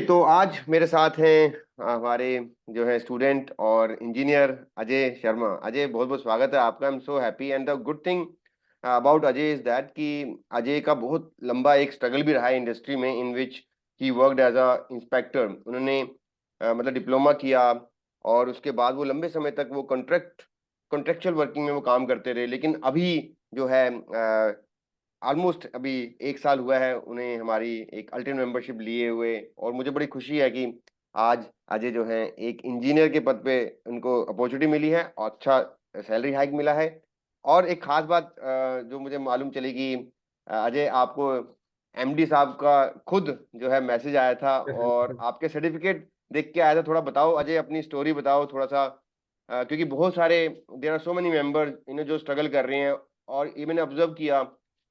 तो आज मेरे साथ हैं हमारे जो है स्टूडेंट और इंजीनियर अजय शर्मा। अजय, बहुत बहुत स्वागत है आपका। आई am so happy and the good thing about Ajay is that कि अजय का बहुत लंबा एक स्ट्रगल भी रहा है इंडस्ट्री में, in which he worked as a inspector. उन्होंने मतलब डिप्लोमा किया और उसके बाद वो लंबे समय तक वो कॉन्ट्रेक्चुअल वर्किंग में वो काम करते रहे। लेकिन अभी जो है ऑलमोस्ट अभी 1 साल हुआ है उन्हें हमारी एक अल्टरनेट मेंबरशिप लिए हुए, और मुझे बड़ी खुशी है कि आज अजय जो है एक इंजीनियर के पद पे उनको अपॉर्चुनिटी मिली है और अच्छा सैलरी हाइक मिला है। और एक खास बात जो मुझे मालूम चली कि अजय, आपको एमडी साहब का खुद जो है मैसेज आया था और आपके सर्टिफिकेट देख के आया था। थोड़ा बताओ अजय, अपनी स्टोरी बताओ थोड़ा सा, क्योंकि बहुत सारे there are so many members इन्हें जो स्ट्रगल कर रहे हैं। और ये मैंने ऑब्जर्व किया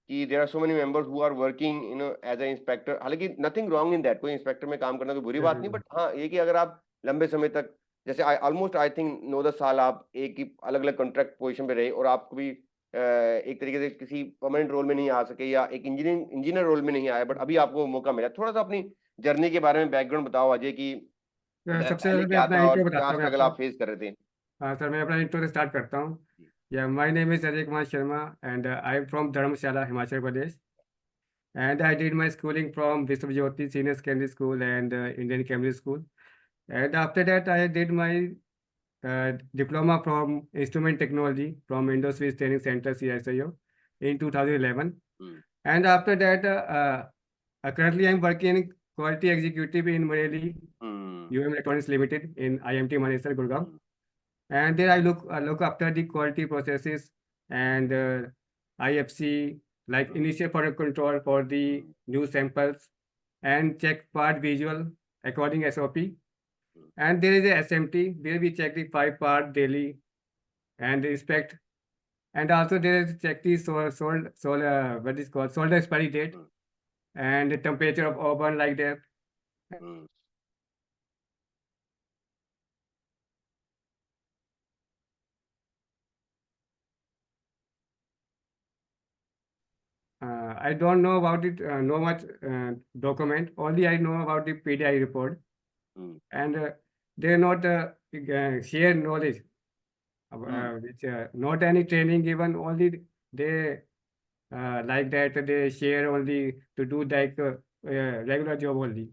कि there are so many members who are working as a inspector. हालांकि नथिंग रॉन्ग इन दैट, कोई इंस्पेक्टर में काम करना कोई बुरी बात नहीं, बट हाँ ये कि अगर आप लंबे समय तक, जैसे ऑलमोस्ट आई थिंक 9-10 साल आप एक ही अलग अलग कॉन्ट्रैक्ट पोजीशन पे रहे और आप कभी एक तरीके से किसी परमानेंट रोल में नहीं आ सके या एक इंजीनियर रोल में नहीं आया, बट अभी आपको वो मौका मिला। थोड़ा सा अपनी जर्नी के बारे में बैकग्राउंड बताओ अजय, की सबसे पहले पहले मैं क्या अपना था और इंट्रो क्या बताता हूँ मैं स्ट्रगल आपको। आप फेस कर रहे थे। हाँ सर, मैं अपना इंट्रो से स्टार्ट करता हूँ। या my name is Ajay Kumar Sharma and I am from Dharamshala, Himachal Pradesh. And I did my schooling from Vishwa Jyoti senior secondary school and Indian Camry school. And after that I did my diploma from instrument technology from Indo-Swiss Training Center CSIO in 2011. Hmm. And after that, currently I'm working in quality executive in Marelli hmm. UM Electronics Limited in IMT Manesar, Gurgaon. Hmm. And there I look after the quality processes and IFC, like initial product control for the hmm. new samples, and check part visual according SOP. Hmm. And there is a SMT where we check the 5 part daily and inspect. And also there is check the what is called solder expiry date hmm. and the temperature of oven, like that. Hmm. I don't know about it, no much document. Only I know about the PDI report, hmm. and they not share knowledge, hmm. which not any training given. Only they like that they share only to do like regular job only.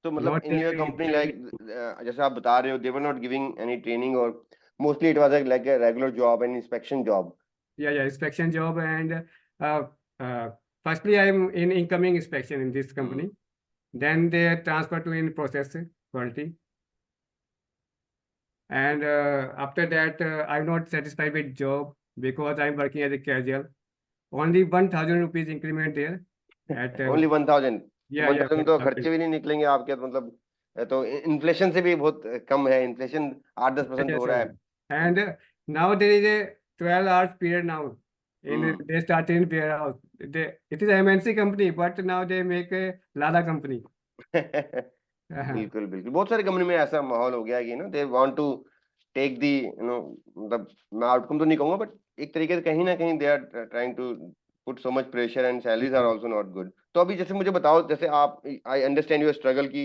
तो मतलब Not in your company training. Like, जैसे आप बता रहे हो, they were not giving any training और mostly it was like a regular job and inspection job. Yeah, inspection job, and uh, uh, firstly I'm in incoming inspection in this hmm. company. Then they transfer to in process quality. And after that, I'm not satisfied with job because I'm working as a casual. Only 1,000 rupees increment there. At only 1000? तो yeah, one yeah, thousand तो 1,000. खर्चे भी नहीं निकलेंगे आपके, तो मतलब तो इन्फ्लेशन से भी बहुत कम है। इन्फ्लेशन 8-10% Yes, हो रहा sir. है। And now there is a 12 hours period now. In hmm. they started in warehouse. It is a MNC company, but now they make a Lada company. बिल्कुल बिल्कुल, बहुत सारी कंपनी में ऐसा माहौल हो गया है कि they want to take the मतलब, मैं आउटकम तो नहीं कहूंगा, बट एक तरीके से कहीं ना कहीं they are trying to put so much pressure and salaries are also not good. तो अभी जैसे मुझे बताओ, जैसे आप, आई अंडरस्टैंड योर स्ट्रगल की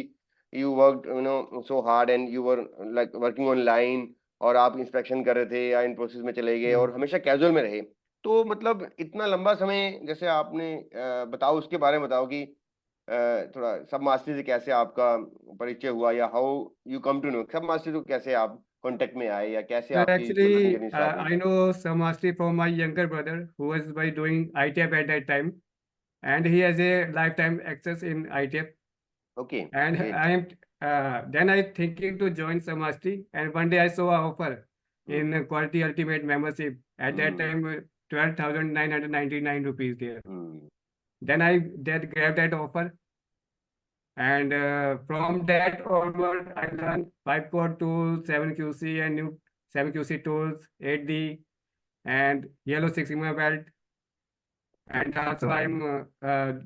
you work so hard and you were like working online, और आप इंस्पेक्शन कर रहे थे या इन प्रोसेस में चले गए और हमेशा कैजुअल में रहे। तो मतलब इतना लंबा समय जैसे आपने बताओ, उसके बारे में बताओ कि थोड़ा सब मास्टरी से कैसे आपका परिचय हुआ, या how you come to know सब मास्टरी को, कैसे आप कांटेक्ट में आए, या कैसे Sir, आपकी वर्किंग actually, जर्नी स्टार्ट हुई। I know some mostly from my younger brother who was by doing ITF at that time, and he has a lifetime access in ITF. Okay, And great. I am then I thinking to join Samasti, and one day I saw a offer hmm. in Quality Ultimate membership. At that hmm. time, 12,999 rupees there. Hmm. Then I that grabbed that offer, and from that onward, I learned 5 core tools, 7QC and new 7QC tools, 8D, and Yellow Six Sigma belt. And also I'm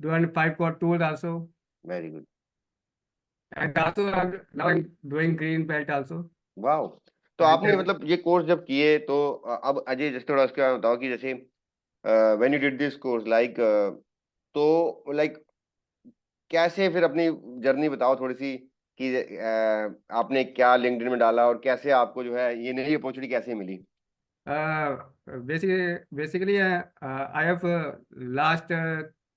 doing 5 core tools also. Very good. And also now I'm doing green belt also. वाह। तो And आपने मतलब ये course जब किए तो अब अजय जैसे थोड़ा उसका बताओ कि जैसे when you did this course like, तो लाइक कैसे फिर अपनी जर्नी बताओ थोड़ी सी कि आपने क्या लिंक्डइन में डाला और कैसे आपको जो है ये नई अपॉर्चुनिटी कैसे मिली? Basically, I have last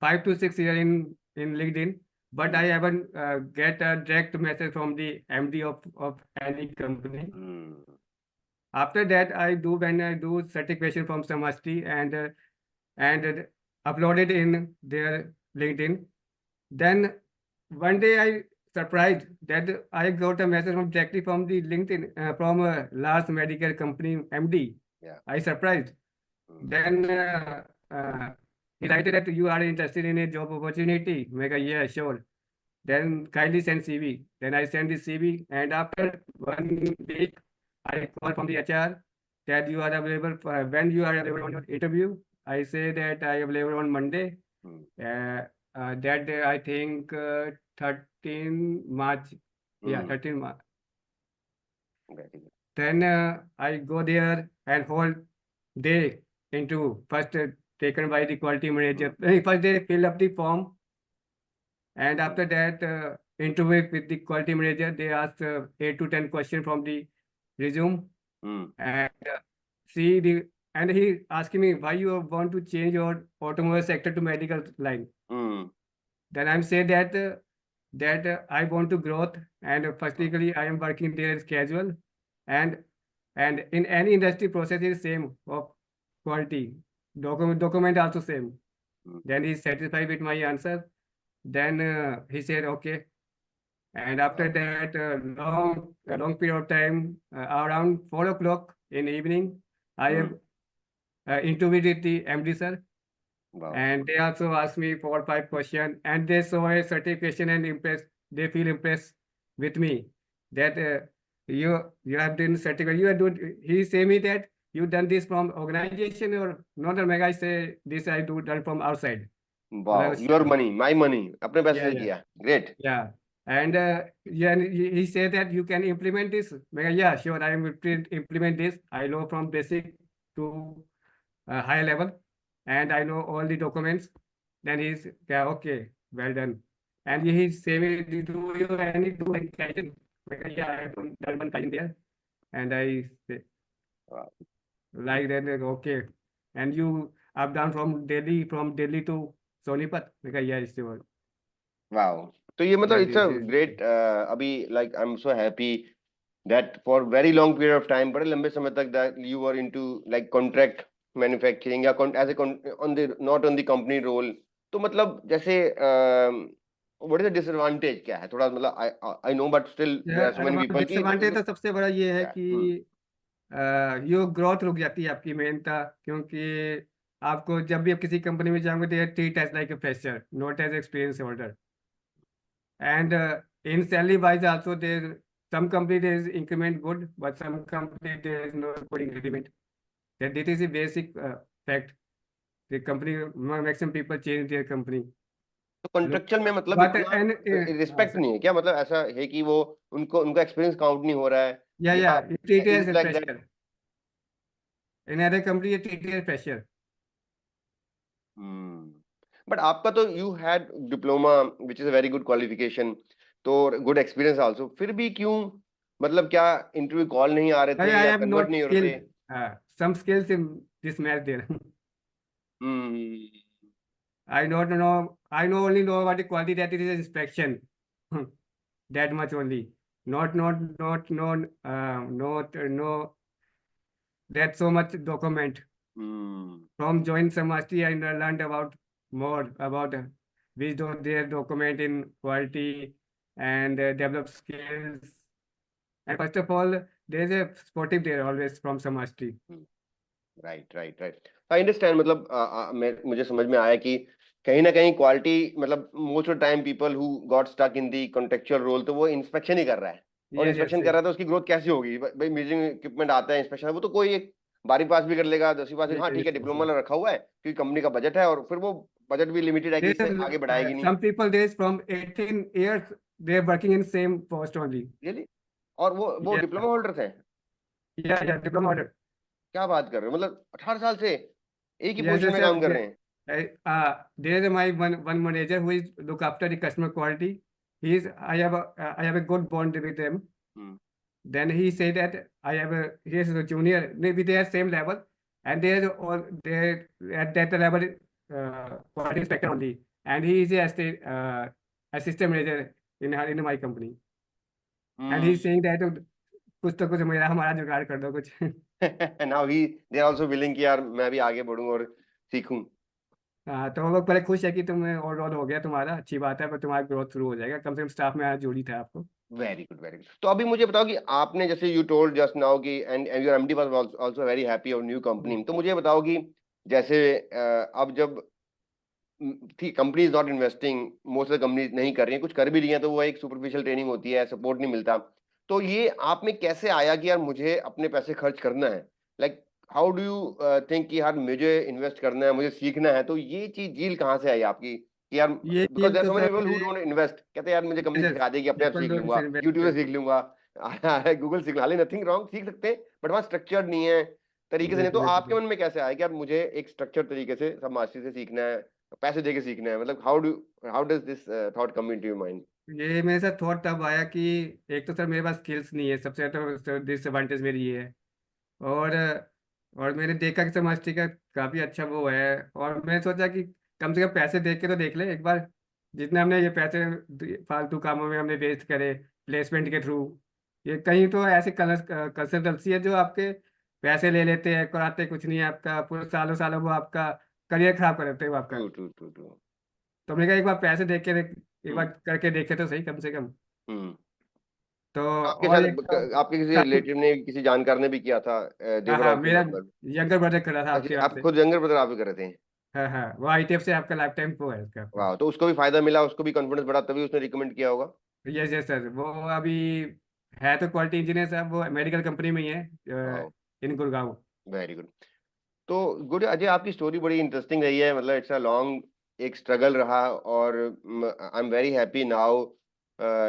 5 to 6 years in LinkedIn, but I haven't get a direct message from the MD of any company. Hmm After that, when I do certification from Samasti and upload it in their LinkedIn. Then one day I surprised that I got a message from directly from the LinkedIn from a large medical company MD. या I surprised. Then he wrote that you are interested in a job opportunity. I go, yeah, sure. Then kindly send CV. Then I send the CV, and after 1 week, I call from the HR that you are available when you are available on your interview. I say that I am available on Monday. Uh, that day, I think 13 March. Yeah, 13 March. Then I go there and whole day into first taken by the quality manager. First they fill up the form, and after that interview with the quality manager. They ask 8 to 10 questions from the resume and see the and he asking me why you want to change your automobile sector to medical line. Then I'm say that I want to growth and firstly I am working there as casual and in any industry process is same of quality document also same. Then he's satisfied with my answer. Then he said okay. And after that a long period of time around 4 o'clock in evening I have interviewed with the MD sir. Wow. And they also asked me 4 or 5 questions, and they saw a certification and impressed. They feel impressed with me that you have done certificate. You are doing. He say me that you done this from organization or not? Or I say this I do done from outside. Wow, your money my money, अपने पैसे Yeah, से yeah, किया, great. yeah. And yeah, and he said that you can implement this. Yeah, sure, I will implement this. I know from basic to high level, and I know all the documents. Then he's yeah, okay, well done. And he's saying, do you do any Kaizen? Yeah, I have done one Kaizen there. And I say, like that, okay. And you up down from Delhi to Sonipat? Yeah, it's sure. Wow, तो ये मतलब Yeah, it's a this is great, अभी like I am so happy that for very long period of time, बड़े लंबे समय तक that you are into like contract manufacturing या as a on the not on the company role. तो मतलब जैसे what is the disadvantage, क्या है थोड़ा, मतलब I know but still there are so many people की डिसएडवांटेज तो सबसे बड़ा ये है कि ये ग्रोथ रुक जाती है आपकी मेहनत, क्योंकि आपको जब भी आप किसी कंपनी में जाओगे तो treat as like a fresher, not as experience holder. And in salary wise also there some company there is increment good, but some company there is no good increment. That this is a basic fact. The company maximum people change their company. तो contractual में मतलब But इतना and respect नहीं है क्या? मतलब ऐसा है कि वो उनको उनका एक्सपीरियंस काउंट नहीं हो रहा है या you treat it is as it a like that? fresher. In other company you treat it as fresher. But आपका तो you had diploma which is a very good qualification, तो गुड एक्सपीरियंस आल्सो, फिर भी क्यों, मतलब क्या interview call नहीं आ रहे थे I या am कन्वर्ट not नहीं हो रहे skilled. थे? Some skills in this match there. Hmm I don't know. I know only know about the quality that it is inspection. That much only. Not no no that so much document. From join Samasti I learned about more about which their document in quality and develop skills. And first of all, there is a sportive there always from Samasti. Right right right, I understand. मतलब मुझे समझ में आया कि कहीं ना कहीं quality, मतलब most of time people who got stuck in the contractual role, तो वो इंस्पेक्शन ही कर रहा है, और Yes, इंस्पेक्शन yes, कर रहा है तो उसकी ग्रोथ कैसी होगी भाई? म्यूजिक इक्विपमेंट आता है, इंस्पेक्शन, वो तो कोई एक 12वीं पास भी कर लेगा, 10वीं पास भी, हाँ ठीक है, डिप्लोमा रखा हुआ है क्योंकि कंपनी का बजट है, और फिर वो बजट भी लिमिटेड है कि इससे आगे बढ़ाएगी नहीं। some people there is from 18 years they are working in same post only. Really? और वो Yeah, डिप्लोमा होल्डर थे? yeah, diploma holder. क्या बात कर रहे हो, मतलब 18 साल से एक ही Yes, पोजीशन yes, में yes, काम कर रहे हैं? There is my one manager who is look after the customer quality. I have a good bond with him. Hmm. Then he said that he is a junior, maybe they are same level, and they are all they at that level quality inspector only, and he is assistant manager in my company, and Hmm. he's saying that कुछ तो कुछ मेरा हमारा जुगाड़ कर दो कुछ. Now they are also willing कि यार मैं भी आगे बढ़ूं और सीखूं. हाँ, तो वो लोग बड़े खुश है कि तुम्हें और रोल हो गया तुम्हारा, अच्छी बात है, पर तुम्हारा ग्रोथ शुरू हो जाएगा, कम से कम स्टाफ में आना जरूरी था आपको. Very good, very good. तो अभी मुझे बताओ कि आपने जैसे यू टोल्ड जस्ट नाउ कि and your MD was also very happy on new company. तो मुझे बताओ कि जैसे अब जब ठीक company is not investing, most of the company नहीं कर रही है, कुछ कर भी रही है तो वो एक सुपरफिशियल ट्रेनिंग होती है, सपोर्ट नहीं मिलता. तो ये आप में कैसे आया कि यार मुझे अपने पैसे खर्च करना है? Like how do you think कि यार मुझे इन्वेस्ट करना है, मुझे सीखना है? तो ये चीज झील कहाँ से आई आपकी कि यार, ये बिकॉज डील देयर तो so many sir people who मेरे डोंट इन्वेस्ट, कहते हैं यार मुझे कंपनी जैसे सिखा देगी, अपने आप अपन सीख लोग लूंगा, से इन्वेस्ट यूट्यूब से सीख करते लूंगा, गूगल सीख, हालांकि नथिंग रॉन्ग, सीख सकते हैं, बट वहाँ स्ट्रक्चर्ड नहीं है, तरीके से नहीं. तो आपके बिल्कुल. मन में कैसे आया कि यार मुझे एक स्ट्रक्चर तरीके से सब मास्टरी से सीखना है, पैसे देके सीखना है? मतलब how does this thought come into your mind? ये मेरे साथ थॉट तब आया कि एक तो सर मेरे पास स्किल्स नहीं है, सबसे तो डिसएडवांटेज मेरी ये है. और और मैंने देखा कि सर मास्टरी का काफ़ी अच्छा वो है, और मैं सोचा कि कम से कम पैसे देख के तो देख ले एक बार, जितने हमने ये पैसे फालतू कामों में हमने वेस्ट करे प्लेसमेंट के थ्रू. ये कहीं तो ऐसे कंसल्टेंसी है जो आपके पैसे ले लेते हैं, कराते कुछ नहीं है, आपका पूरे सालों सालों वो आपका करियर खराब कर देते हो आपका. True, true, true, true. तो हमने कहा एक बार पैसे देख के एक बार हम्म. करके देखे तो सही कम से कम. हम्म. तो आपके और शायद एक था आपके किसी काफी. रिलेटिव ने, किसी जानकार ने भी किया था, हाँ देवर हाँ, आल्सो मेरा मेंबर. यंगर ब्रदर कर रहा था आपके अच्छा, यहाँ आप से. खुद यंगर ब्रदर आप ही कर रहे थे? हाँ हाँ, वो आईटीएफ से आपका लाइफ टाइम को है उसका आपका. वाह, तो उसको भी फायदा मिला, उसको भी कॉन्फिडेंस बढ़ा, तभी उसने रिकमेंड किया होगा. यस यस सर, वो अभी है तो क्वालिटी इंजीनियर साहब, वो मेडिकल कंपनी में ही है वाह, इन गुड़गांव. Very good. तो गुड अजय, आपकी स्टोरी बड़ी इंटरेस्टिंग रही है, मतलब इट्स अ लॉन्ग एक स्ट्रगल रहा, और I am very happy now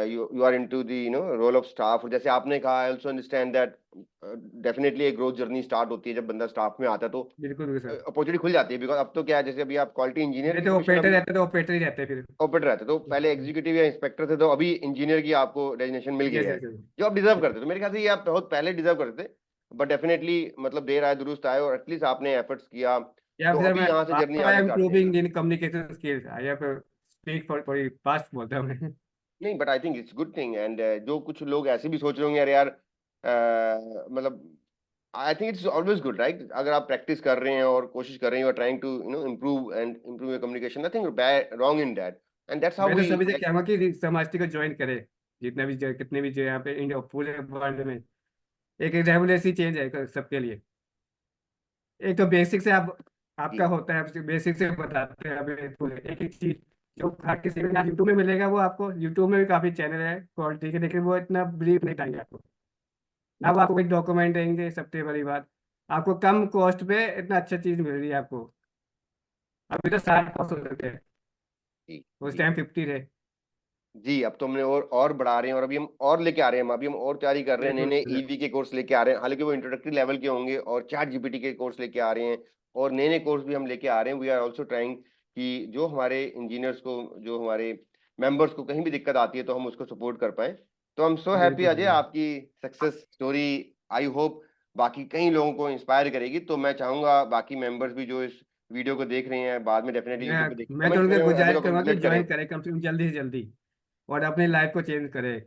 you are into the role of staff. और जैसे आपने कहा, I also understand that definitely एक ग्रोथ जर्नी स्टार्ट होती है जब बंदा स्टाफ में आता है, तो बिल्कुल बिल्कुल सर. अपॉर्चुनिटी खुल जाती है. बिकॉज अब तो क्या है, जैसे अभी आप क्वालिटी इंजीनियर ये की तो पोजीशन ऑपरेटर अभी रहते तो ऑपरेटर ही रहते फिर. ऑपरेटर रहते, तो पहले एग्जीक्यूटिव या इंस्पेक्टर थे, तो अभी इंजीनियर की आपको डेजिग्नेशन मिल गई यस है, यस सर. जो आप डिजर्व करते थे. मेरे ख्याल से ये आप बहुत पहले डिजर्व करते थे, बट डेफिनेटली मतलब देर आए दुरुस्त आए, और एटलीस्ट आपने एफर्ट्स किया. या तो फिर अभी मैं यहाँ से जर्नी आई आगे एम काटते हैं. Improving in communication skills, I have speak for fast बोलता हूँ मैं. नहीं, but I think it's good thing. And जो कुछ लोग ऐसे भी सोच रहे होंगे, यार यार मतलब I think it's always good, right? अगर आप प्रैक्टिस कर रहे हैं और कोशिश कर रहे हैं, trying to improve and improve your communication, nothing wrong in that. And that's how मैं तो वी सभी से लाइक. कहूँगा कि समाज को ज्वाइन करे, जितना भी कितने भी जो यहाँ पे इंडिया पूरे वर्ल्ड में एक रेवोल्यूशन चेंज है सबके लिए. एक तो बेसिक से आप आपका जी. होता है, बेसिक से बताते हैं अभी पूरे एक एक चीज जो हर किसी को यूट्यूब में मिलेगा, वो आपको यूट्यूब में भी काफी चैनल है क्वालिटी के, लेकिन वो इतना ब्रीफ नहीं पाएंगे आपको. अब आपको एक डॉक्यूमेंट देंगे, सबसे बड़ी बात आपको कम कॉस्ट पे इतना अच्छा चीज मिल रही है आपको. अभी तो 60 कॉस्ट हो सकते हैं, जी. उस जी. टाइम 50 थे. जी, अब तो हमने और बढ़ा रहे हैं, और अभी हम और लेके आ रहे हैं, अभी हम और तैयारी कर रहे हैं, नए बिल्कुल नए सर. ईवी के कोर्स लेके आ रहे हैं, हालांकि वो इंट्रोडक्टरी लेवल के होंगे, और चैट जीपीटी के कोर्स लेके आ रहे हैं, और नए नए कोर्स भी हम लेके आ रहे हैं. वी आर ऑल्सो ट्राइंग कि जो हमारे इंजीनियर्स को, जो हमारे मेंबर्स को कहीं भी दिक्कत आती है, तो हम उसको सपोर्ट कर पाए. तो आई एम सो हैप्पी बिल्कुल अजय, बिल्कुल. आपकी सक्सेस स्टोरी आई होप बाकी कई लोगों को इंस्पायर करेगी. तो मैं चाहूंगा बाकी मेंबर्स भी जो इस वीडियो को देख रहे हैं, बाद में डेफिनेटली यूट्यूब पे देख मैं तो कमेंट उनसे करें और अजय गुजारिश को करूंगा कि कंग्रेचुलेट करें. ज्वाइन करें कम से कम जल्दी से जल्दी, और अपनी लाइफ को चेंज करें.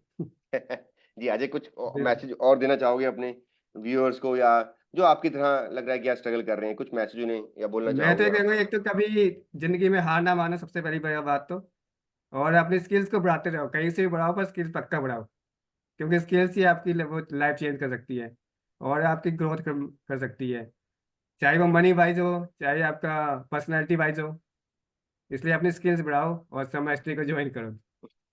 जी, अजय कुछ मैसेज और देना चाहोगे अपने व्यूअर्स को, या जो आपकी तरह लग रहा है कि यार स्ट्रगल कर रहे हैं, कुछ मैसेज उन्हें या बोलना मैं तो चाहोगे ये आप? कहूँगा, एक तो कभी जिंदगी में हार ना मानो, सबसे पहली बड़ी बात तो, और अपनी स्किल्स को बढ़ाते रहो, कहीं से भी बढ़ाओ पर स्किल्स पक्का बढ़ाओ, क्योंकि स्किल्स ही आपकी वो लाइफ चेंज कर सकती है, और आपकी ग्रोथ कर सकती है, चाहे वो मनी वाइज हो, चाहे आपका पर्सनैलिटी वाइज हो. इसलिए अपनी स्किल्स बढ़ाओ और सेमेस्ट्री को ज्वाइन करो.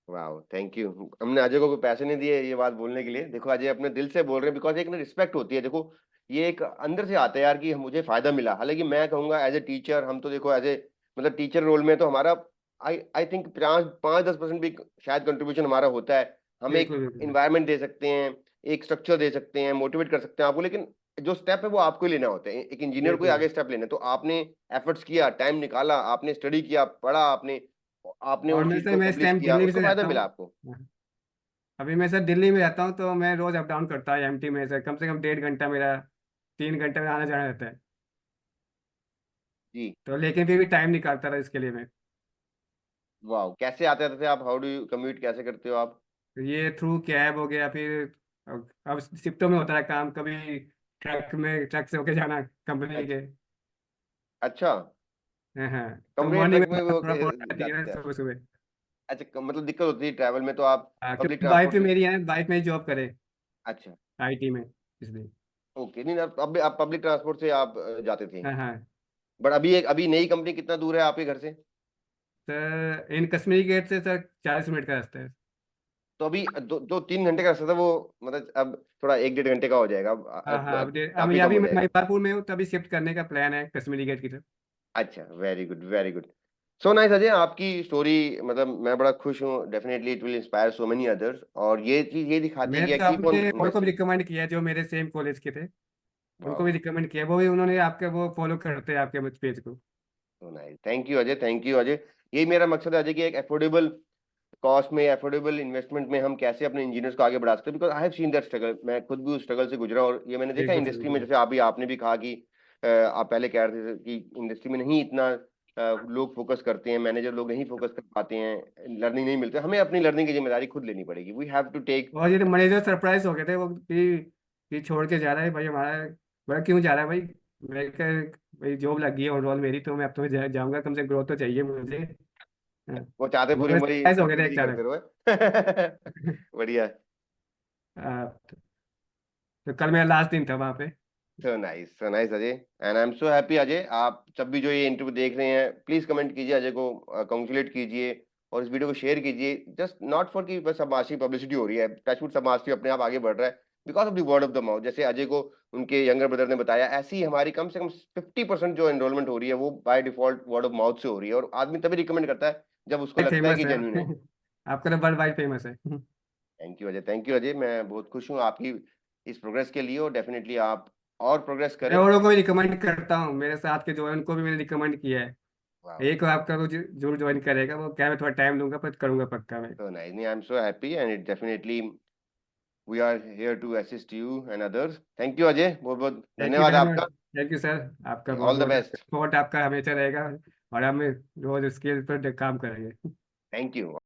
वाह, थैंक यू. हमने अजय को कोई पैसे नहीं दिए ये बात बोलने के लिए. देखो, अजय अपने दिल से बोल रहे हैं, बिकॉज एक ना रिस्पेक्ट होती है. देखो, ये एक अंदर से आता है यार कि मुझे फायदा मिला. हालांकि मैं कहूंगा एज ए टीचर, हम तो देखो एज ए मतलब टीचर रोल में तो हमारा आई आई थिंक 5-10% भी शायद कंट्रीब्यूशन हमारा होता है. हम एक बिल्कुल बिल्कुल. इन्वायरमेंट दे सकते हैं, एक स्ट्रक्चर दे सकते हैं, मोटिवेट कर सकते हैं आपको, लेकिन जो स्टेप है वो आपको ही लेना होता है, एक इंजीनियर को ही बिल्कुल। आगे स्टेप लेना है। तो आपने एफर्ट्स किया, टाइम निकाला, आपने स्टडी किया, पढ़ा आपने, आपने और उस मैं चीज सर, को मैं इस पब्लिश टाइम किया, दिल्ली में उसका से फायदा रहता मिला हूँ। आपको। हाँ। अभी मैं सर दिल्ली में रहता हूँ, तो मैं रोज अप डाउन करता है एमटी में सर, कम से कम 1.5 घंटा मेरा, 3 घंटे में आना जाना रहता है। जी। तो लेकिन फिर भी टाइम निकालता रहा इसके लिए मैं। वाह, कैसे आते थे आप? हाउ डू यू कम्यूट, कैसे करते हो आप? तो ये थ्रू कैब हो गया, फिर अब शिफ्टों में होता है काम, कभी ट्रक में, ट्रक से होके जाना कंपनी अच्छा। के। अच्छा, हाँ हाँ। तो कंपनी के मॉर्निंग ट्रक में में वो थोड़ा प्रॉब्लम आती है जाते थे आप? सुबह सुबह। अच्छा, मतलब दिक्कत होती है ट्रैवल में, तो आप हाँ, पब्लिक क्योंकि वाइफ ट्रांसपोर्ट भी से? मेरी है, वाइफ मेरी जॉब करे अच्छा। आईटी में, इसलिए। ओके, नहीं अब आप पब्लिक ट्रांसपोर्ट से आप जाते थे। हाँ हाँ। बट अभी नई कंपनी कितना दूर है आपके घर से? सर इन कश्मीरी गेट से सर 40 मिनट का रास्ता है। तो अभी दो 3 घंटे का रास्ता था वो, मतलब अब थोड़ा 1-1.5 घंटे का हो जाएगा, हाँ हाँ। अब काफी ये कम अभी हो मैं जाएगा। महिपालपुर में हूँ, तभी शिफ्ट करने का प्लान है कश्मीरी गेट की तरफ। अच्छा, very good, very good. So nice Ajay, आपकी स्टोरी, मतलब मैं बड़ा खुश हूँ, definitely it will inspire so many others, और ये चीज ये दिखाती है मैं कि तो कीप ऑन अपने और को भी इन्वेस्टिंग। रिकमेंड किया, जो मेरे सेम कॉलेज के थे, उनको वाओ, भी रिकमेंड किया, वो भी उन्होंने आपके वो फॉलो करते हैं आपके पेज को। So nice, thank you Ajay, thank you Ajay. यही मेरा मकसद है अजय, कि एक अफोर्डेबल कॉस्ट में, अफोर्डेबल इन्वेस्टमेंट में हम कैसे अपने इंजीनियर्स को आगे बढ़ा सकते हैं, because I have seen that struggle, मैं खुद भी उस स्ट्रगल से गुजरा, और ये मैंने देखा बिल्कुल सर, इंडस्ट्री में, बिल्कुल। जैसे आपने भी कहा कि आप पहले कह रहे थे कि इंडस्ट्री में नहीं इतना लोग फोकस करते हैं, मैनेजर लोग नहीं फोकस कर पाते हैं, लर्निंग नहीं मिलते, हमें अपनी लर्निंग की जिम्मेदारी खुद लेनी पड़ेगी, वी हैव टू टेक। और ये तो मैनेजर सरप्राइज हो गए थे वो कि छोड़ के जा रहा है भाई हमारा। बोला क्यों जा रहा है भाई? मैं कहा भाई जॉब लग गई है ओवरऑल मेरी, तो मैं अब तो जाऊंगा, कम से ग्रोथ तो चाहिए मुझे। हाँ। वो चाहते पूरी वो उम्र ही सरप्राइज हो गए थे बिजली करते अचानक। रहो। बढ़िया। हाँ, तो कल मेरा लास्ट दिन था वहाँ पे। So nice Ajay, and I am so happy Ajay. आप जब भी जो ये इंटरव्यू देख रहे हैं, प्लीज कमेंट कीजिए, अजय को कॉन्ग्रेचुलेट कीजिए, और इस वीडियो को शेयर कीजिए, जस्ट नॉट फॉर कि बस समाज पब्लिसिटी हो रही है, टचवुड समाज अपने आप आगे बढ़ रहा है, because of the word of the mouth. जैसे अजय को उनके यंगर ब्रदर ने बताया, ऐसी ही हमारी कम से कम 50% जो एनरोलमेंट हो रही है, वो by default word of mouth से हो रही है, और आदमी तभी रिकमेंड करता है जब उसको लगता है फेमस कि है। जेन्युइन है। आपका तो वर्ल्ड वाइड फेमस है। Thank you Ajay, thank you Ajay, मैं बहुत खुश हूँ आपकी इस प्रोग्रेस के लिए, और डेफिनेटली आप और प्रोग्रेस मैं करें। औरों को भी रिकमेंड करता हूँ, मेरे साथ के जो है उनको भी मैंने रिकमेंड किया है। वाह, एक आपका वो जरूर ज्वाइन करेगा, वो क्या, मैं थोड़ा टाइम लूंगा पर करूंगा पक्का मैं। so nice. I'm so happy, and it definitely we are here to assist you and others. Thank you Ajay, बहुत बहुत थैंक यू धन्यवाद वेरी मच। आपका। Thank you sir. आपका बहुत ऑल द बहुत बेस्ट। सपोर्ट आपका हमेशा रहेगा, और हम रोज स्किल पर काम करेंगे। Thank you.